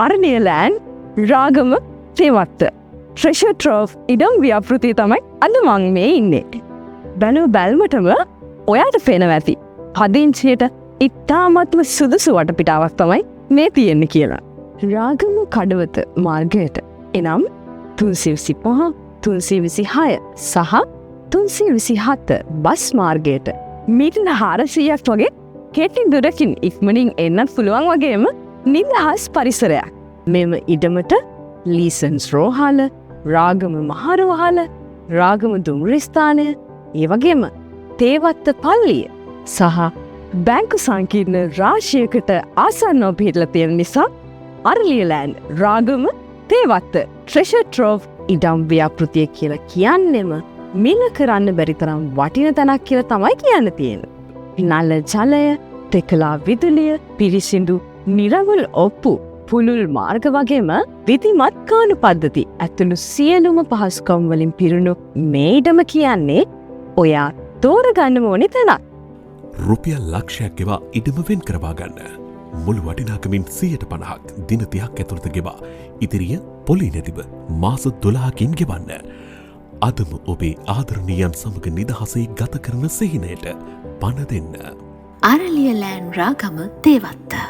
අරලියලෑන් Ragama තේවත්ත treasure ට්‍රෝව් ඉඩම් ව්‍යාපෘතිය තමයි අද මං මේ ඉන්නේ. බැලූ බැල්මටම ඔයාට පෙනව ඇති. පදිංචියට ඉතාමත්ම සුදුසු වටපිටාවක් තමයි මේ තියෙන්නේ කියලා. රාගම කඩවත මාර්ගයට එනම් 325 326 සහ 327 බස් මාර්ගයට මීටර 400ක් වගේ කෙටි දුරකින් ඉක්මනින් එන්නත් පුළුවන් වගේම නිදහස් පරිසරයක්. මෙම ඉඩමට ලීසන්ස් රෝහල, රාගම මහරෝහල, රාගම දුම්රිස්ථානය, ඒ වගේම තේවත්ත පල්ලිය සහ බැංකු සංකීර්ණ රාශියකට ආසන්නව පිහිටලා තියෙන නිසා අරලියලෑන්ඩ් රාගම තේවත්ත ට්‍රෙෂර් ට්‍රෝව් ඉඩම් ව්‍යාපෘතිය කියලා කියන්නෙම මිල කරන්න බැරි තරම් වටින තැනක් කියලා තමයි කියන්න තියෙන්නේ. නල ජලය, තෙකලා විදුලිය, පිරිසිදු නිරවුල් ඔප්පු, පුළුල් මාර්ග වගේම විධිමත් කාණු පද්ධති ඇතුළු සියලුම පහසුකම් වලින් පිරුණු මේ ඉඩම කියන්නේ ඔයා තෝරගන්න ඕනේ තැනක්. රුපියල් ලක්ෂයක් ගෙවා ඉඩම වෙන් කරවා ගන්න. මුළු වටිනාකමින් 150ක් දින 30ක් ඇතුළත ගෙවා ඉදිරිය පොලි නැතිව මාස 12කින් ගෙවන්න. අදම ඔබේ ආදරණීයන් සමග නිදහසේ ගත කරන සිහිනයට පණ දෙන්න. අරලියලෑන්ඩ් රාගම තේවත්ත.